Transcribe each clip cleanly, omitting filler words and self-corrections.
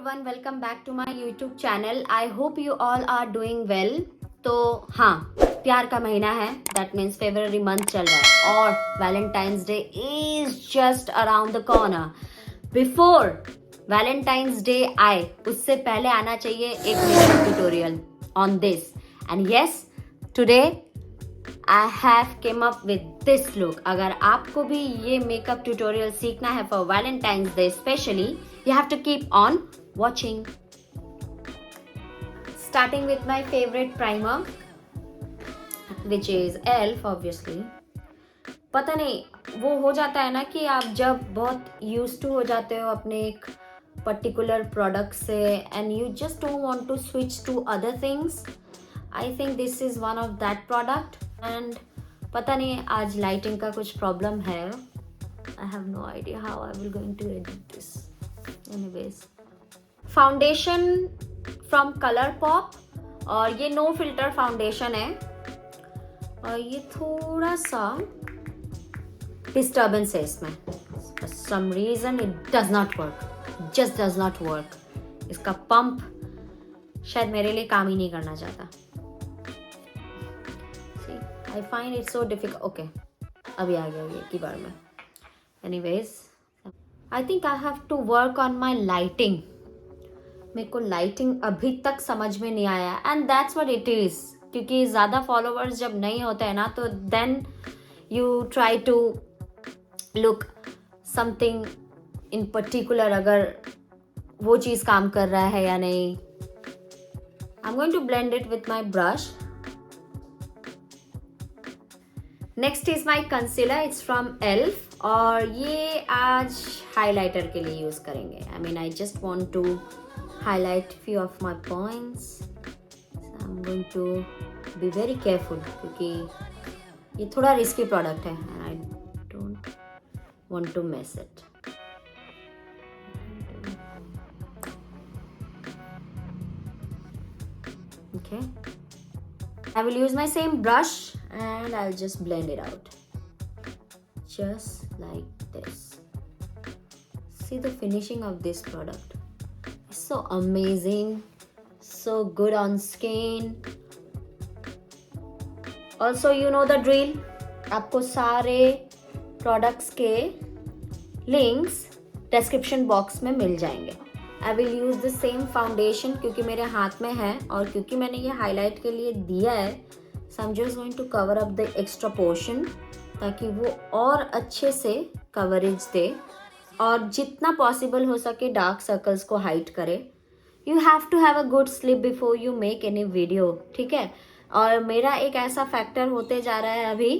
everyone, welcome back to my YouTube channel. I hope you all are doing well. तो हाँ, प्यार का महीना है, that means February month चल रहा है और Valentine's Day is just around the corner. Before Valentine's Day आए, उससे पहले आना चाहिए एक makeup tutorial on this. And yes, today I have came up with this look. अगर आपको भी ये मेकअप ट्यूटोरियल सीखना है for Valentine's Day especially, you have to keep on watching. Starting with my favorite primer, which is ELF obviously. पता नहीं वो हो जाता है ना कि आप जब बहुत used to हो जाते हो अपने एक particular product से and you just don't want to switch to other things. I think this is one of that product. And पता नहीं आज लाइटिंग का कुछ प्रॉब्लम है. I have no idea how I will going to edit this. Anyways, foundation from Colourpop और ये no filter foundation है और ये थोड़ा सा डिस्टर्बेंस है इसमें. For some reason it does not work. Just does not work. इसका पंप शायद मेरे लिए काम ही नहीं करना चाहता. I find it so difficult. Okay, अभी आ गया ये की बार में. Anyways, I think I have to work on my lighting. मेरे को लाइटिंग अभी तक समझ में नहीं आया and that's what it is. क्योंकि ज़्यादा फॉलोवर्स जब नहीं होते हैं ना तो then you try to look something in particular अगर वो चीज़ काम कर रहा है या नहीं. I'm going to blend it with my brush. Next is my concealer. It's from elf और ये आज हाईलाइटर के लिए यूज़ करेंगे. I mean I just want to highlight few of my points. I am going to be very careful क्योंकि ये थोड़ा risky product है and I don't want to miss it. Okay, I will use my same brush and I'll just blend it out. Just like this. See the finishing of this product. It's so amazing. So good on skin. Also, you know the drill. आपको सारे products के links description box में मिल जाएंगे. I will use the same foundation क्योंकि मेरे हाथ में है और क्योंकि मैंने ये हाईलाइट के लिए दिया है. So I'm just going to cover up the extra portion ताकि वो और अच्छे से कवरेज दे और जितना पॉसिबल हो सके डार्क सर्कल्स को हाइड करे. You have to have a good sleep before you make any video. ठीक है. और मेरा एक ऐसा फैक्टर होते जा रहा है अभी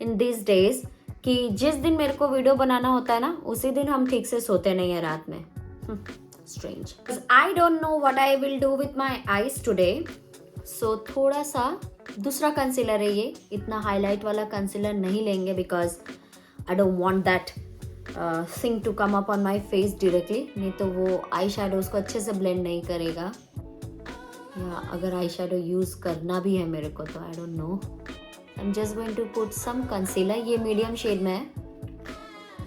in these days कि जिस दिन मेरे को वीडियो बनाना होता है ना उसी दिन हम ठीक से सोते नहीं हैं रात में. Strange. I don't know what I will do with my eyes today. So थोड़ा सा दूसरा कंसीलर है ये. इतना हाईलाइट वाला कंसीलर नहीं लेंगे because I don't want that thing to come up on my face directly. नहीं तो वो आई शैडोज को अच्छे से ब्लेंड नहीं करेगा. या अगर आई शैडो यूज़ करना भी है मेरे को तो I don't know. I'm just going to put some concealer. ये मीडियम शेड में है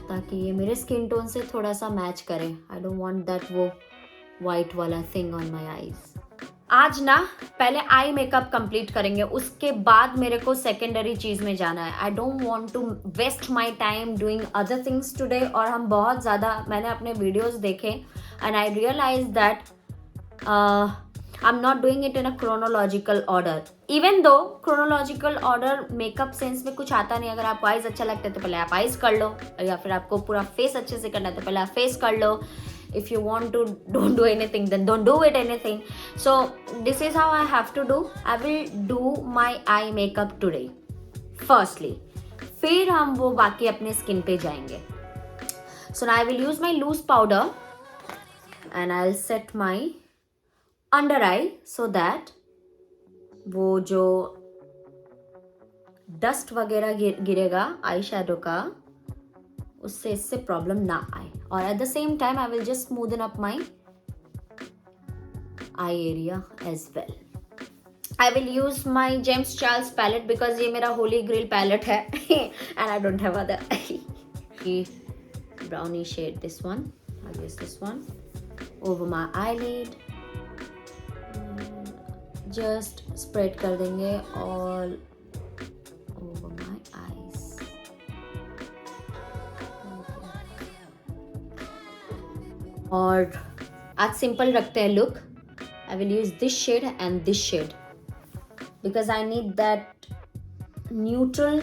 ताकि ये मेरे स्किन टोन से थोड़ा सा मैच करे. आई डोंट वांट दैट वो वाइट वाला थिंग ऑन माय आईज. आज ना पहले आई मेकअप कंप्लीट करेंगे उसके बाद मेरे को सेकेंडरी चीज़ में जाना है. I don't want to waste my time doing other things today. और हम बहुत ज़्यादा मैंने अपने वीडियोस देखे and I realize that I'm not doing it in a chronological order. Even though chronological order makeup sense में कुछ आता नहीं. अगर आपको आईज अच्छा लगता है तो पहले आप आईज कर लो या फिर आपको पूरा फेस अच्छे से करना है तो पहले आप फेस कर लो. If you want to don't do anything then don't do it anything. So this is how I have to do. I will do my eye makeup today. Firstly, फिर हम वो बाकी अपने स्किन पे जाएंगे. So now I will use my loose powder and I'll set my under I so that वो जो dust वगैरह गिरेगा आई शैडो का उससे इससे प्रॉब्लम ना आए. और at the same time I will just smoothen up my eye area as well. I will use my James Charles palette because ये मेरा होली ग्रिल पैलेट है and I don't have other. Brownie shade, this one, I use this one. over my eyelid. Just spread कर देंगे all over my eyes. और आज simple रखते हैं look. I will use this shade and this shade because I need that neutral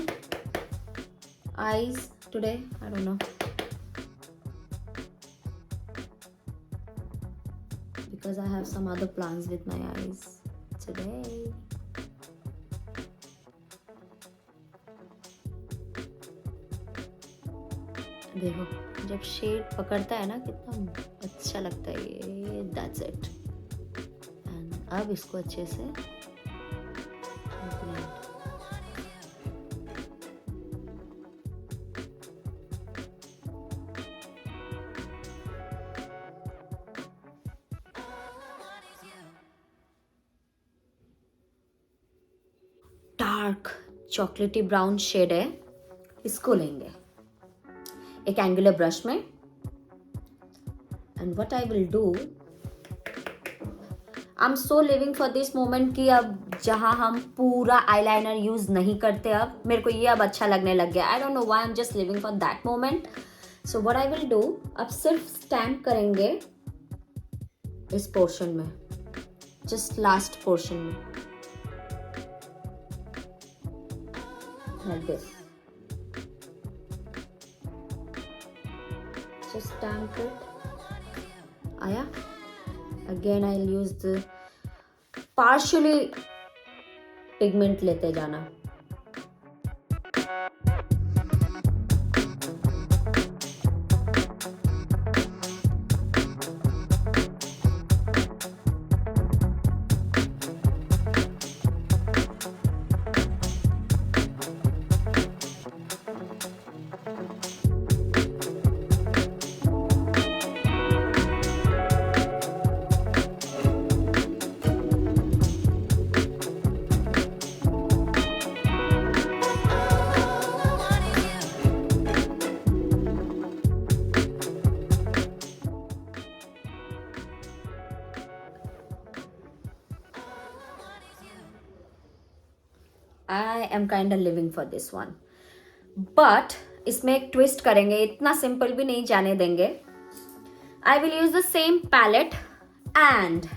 eyes today. I don't know. Because I have some other plans with my eyes today. देखो जब shade पकड़ता है ना कितना अच्छा लगता है ये. That's it. And अब इसको अच्छे से blend. डार्क चॉकलेटी ब्राउन शेड है, इसको लेंगे एक एंगुलर ब्रश में. And what I will do, I am so living for this moment कि अब जहां हम पूरा आईलाइनर यूज नहीं करते, अब मेरे को ये अब अच्छा लगने लग गया. I don't know why, I am just living for that moment. So what I will do, अब सिर्फ स्टैम्प करेंगे इस पोर्शन में, जस्ट लास्ट पोर्शन में, like this. Just stamp it. Aya. Again I'll use the partially pigment लेते जाना. I am kind of living for this one. But इसमें एक ट्विस्ट करेंगे, इतना सिंपल भी नहीं जाने देंगे. I will use the same palette and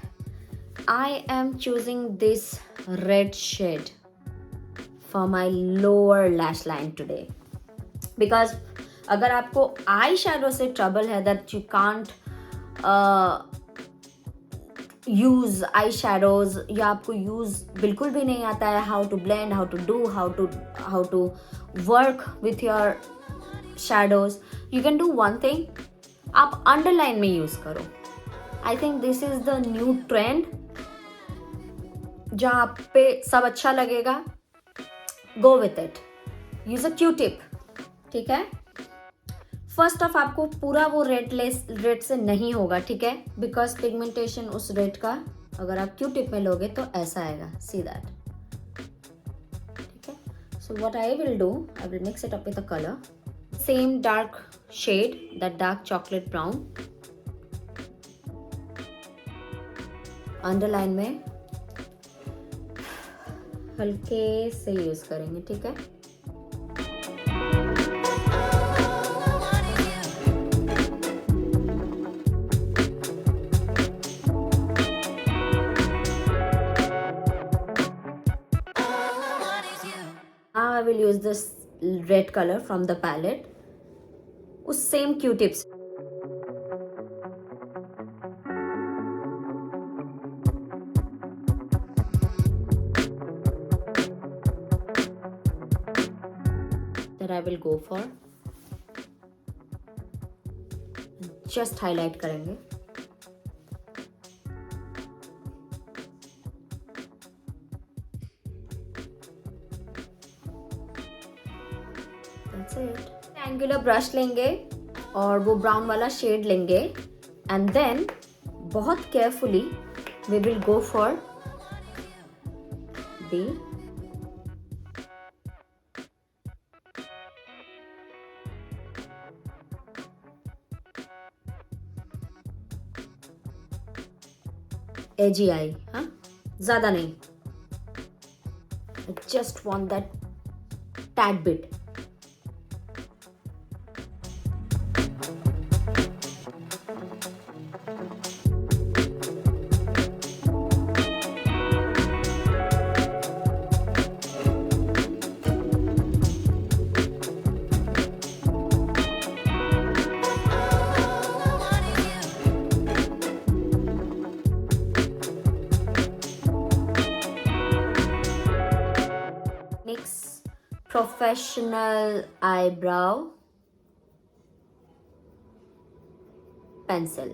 I am choosing this red shade for my lower lash line today. Because अगर आपको आई शैडो से ट्रबल है, that you can't use eye shadows, या आपको यूज बिल्कुल भी नहीं आता है, how to blend, how to do, how to work with your shadows, you can do one thing, आप अंडरलाइन में यूज करो. I think this is the new trend, जहाँ पे सब अच्छा लगेगा. Go with it, use a Q tip. ठीक है, फर्स्ट ऑफ आपको पूरा वो रेड से नहीं होगा, ठीक है, बिकॉज पिगमेंटेशन उस रेड का अगर आप क्यू टिप में लोगे तो ऐसा आएगा. See that. ठीक है, so what I will do, I will mix it up with a colour, same dark shade, that dark chocolate brown. Underline में हल्के से यूज करेंगे. ठीक है, I will use this red color from the palette. उस same Q-tips. That I will go for. Just highlight करेंगे. Angular brush लेंगे और वो ब्राउन वाला शेड लेंगे एंड देन बहुत carefully we will go for the edgy eye, हाँ, ज़्यादा नहीं. I just want that tad bit. Next, professional eyebrow pencil.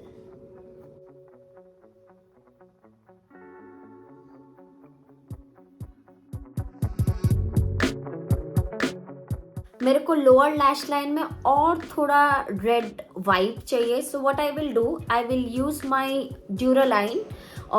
मेरे को लोअर लैश लाइन में और थोड़ा रेड वाइब चाहिए. सो what I will do, I will use my Duraline.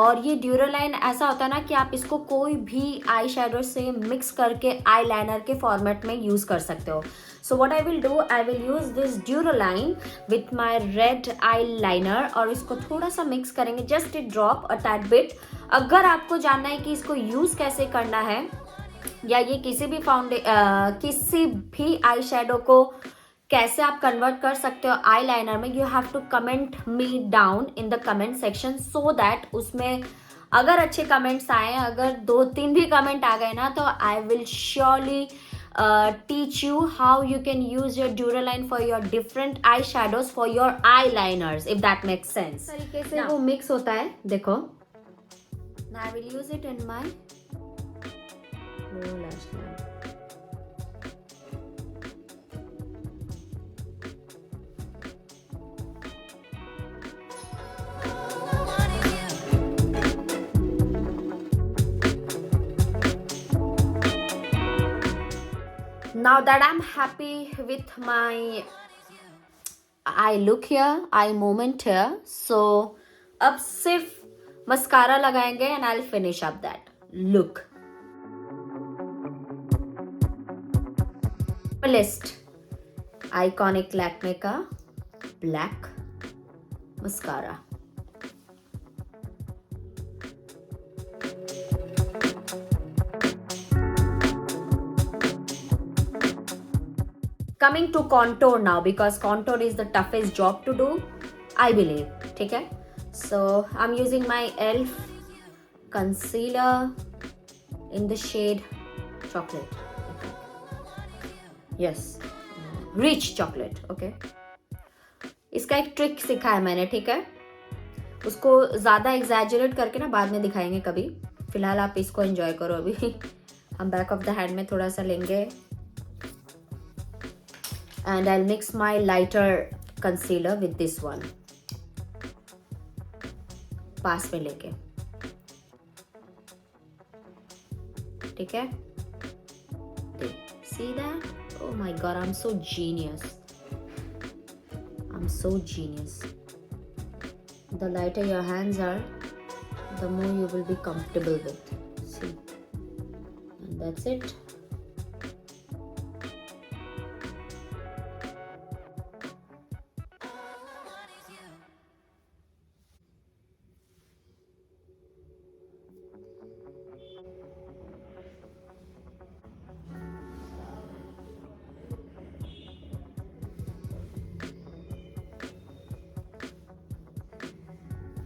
और ये ड्यूरालाइन ऐसा होता है ना कि आप इसको कोई भी आई शेडो से मिक्स करके आई लाइनर के फॉर्मेट में यूज कर सकते हो. So what I will do, I will use this Duraline with my red eyeliner और इसको थोड़ा सा मिक्स करेंगे, just a drop, a tad bit. अगर आपको जानना है कि इसको यूज कैसे करना है या ये किसी भी आई शेडो को कैसे आप कन्वर्ट कर सकते हो आई लाइनर में, you have to comment me down in the comment section, so that उसमें अगर अच्छे कमेंट्स आए, अगर 2-3 भी कमेंट आ गए ना, तो I will surely teach you how you can use your Duraline for your different eye shadows for your eyeliners, if that makes sense. तरीके से वो मिक्स होता है, देखो. Now I will use it in my lower lash line. Now that I'm happy with my eye look here, eye moment here, so अब सिर्फ mascara लगाएंगे and I'll finish up that look. List iconic Lakme का black mascara. Coming to contour now, because contour is the toughest job to do, I believe. ठीक है? So I'm using my ELF concealer in the shade chocolate. Yes, rich chocolate. Okay. इसका एक trick सीखा है मैंने, ठीक है? उसको ज़्यादा एग्जैजरेट करके ना बाद में दिखाएंगे कभी. फिलहाल आप इसको एंजॉय करो. अभी हम बैक ऑफ द हैंड में थोड़ा सा लेंगे. And I'll mix my lighter concealer with this one. पास में लेके, ठीक है? See that? Oh my god, I'm so genius. I'm so genius. The lighter your hands are, the more you will be comfortable with. See? And that's it.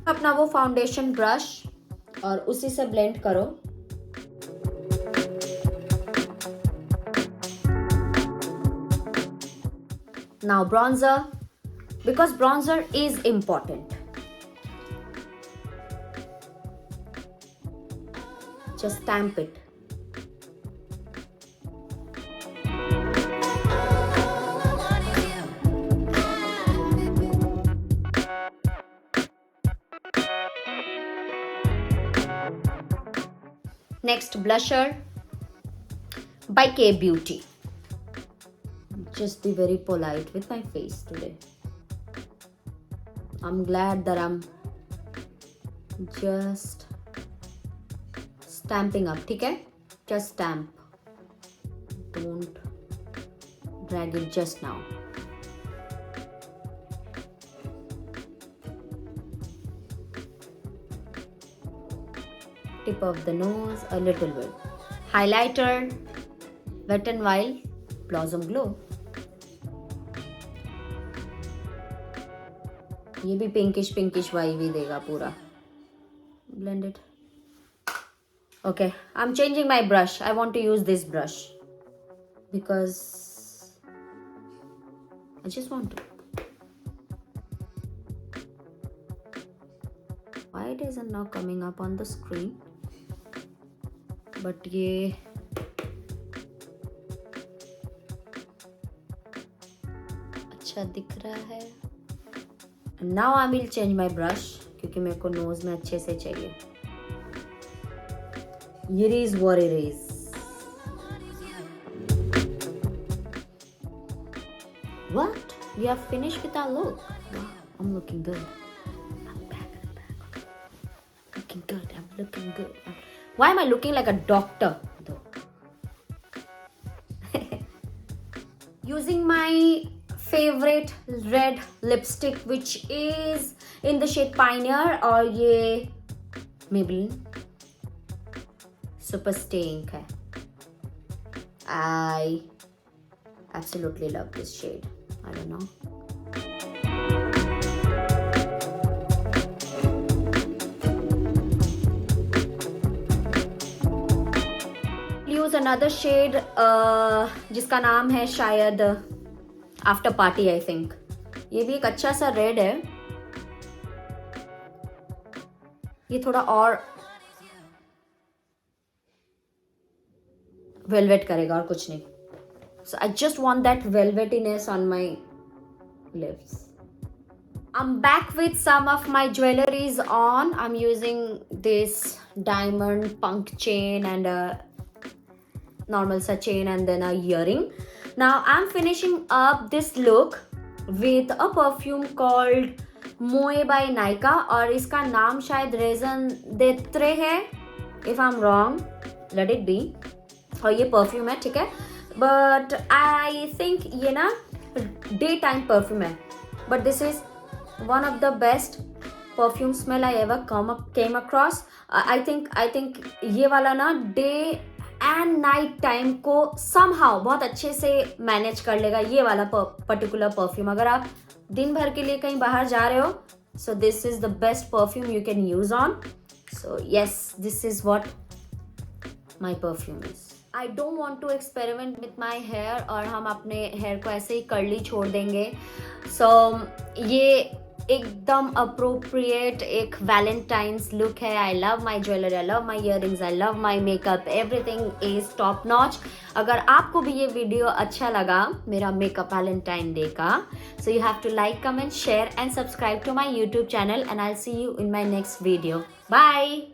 अपना वो foundation brush और उसी से blend करो. Now bronzer, because bronzer is important. Just stamp it. Next, blusher by K Beauty. Just be very polite with my face today. I'm glad that I'm just stamping up, ठीक है? Just stamp. Don't drag it just now. of the nose, a little bit. Highlighter, Wet n Wild Blossom Glow. ये भी pinkish vibe ही देगा पूरा. Blend it. Okay, I'm changing my brush. I want to use this brush because I just want to. Why it isn't now coming up on the screen? But ये अच्छा दिख रहा है. Now I will change my brush क्योंकि मेरे को nose में अच्छे से चाहिए. It is what it is. What? We have finished with our look. Wow, I'm looking good. I'm back. Looking good. Why am I looking like a doctor though? Using my favorite red lipstick, which is in the shade Pioneer, और ये Maybelline Super Stay Ink है. I absolutely love this shade. I don't know. Use another shade जिसका नाम है शायद after party. I think ये भी एक अच्छा सा रेड है. ये थोड़ा और वेलवेट करेगा और कुछ नहीं. So I just want that velvetiness on my lips. I'm back with some of my jewelries on. I'm using this diamond punk chain and a normal sa chain and then a earring. Now I'm finishing up this look with a perfume called Moe by Nykaa और इसका नाम शायद raisin देत्रे है. If I'm wrong, let it be. और ये perfume है, ठीक है. बट आई थिंक ये ना डे टाइम परफ्यूम है. But this is one of the best perfume smell I ever came across. I think ये वाला ना डे एंड नाइट टाइम को समहाउ बहुत अच्छे से मैनेज कर लेगा ये वाला पर्टिकुलर परफ्यूम. अगर आप दिन भर के लिए कहीं बाहर जा रहे हो, so this is the best perfume you can use on. So yes, this is what my perfume is. I don't want to experiment with my hair और हम अपने हेयर को ऐसे ही कर्ली छोड़ देंगे. सो ये एकदम अप्रोप्रिएट एक वैलेंटाइंस लुक है. I love my jewellery, I love my earrings, I love my makeup, everything is top notch. अगर आपको भी ये वीडियो अच्छा लगा मेरा मेकअप वैलेंटाइन डे का, so you have to like, comment, share and subscribe to my YouTube channel and I see you in my next video. Bye.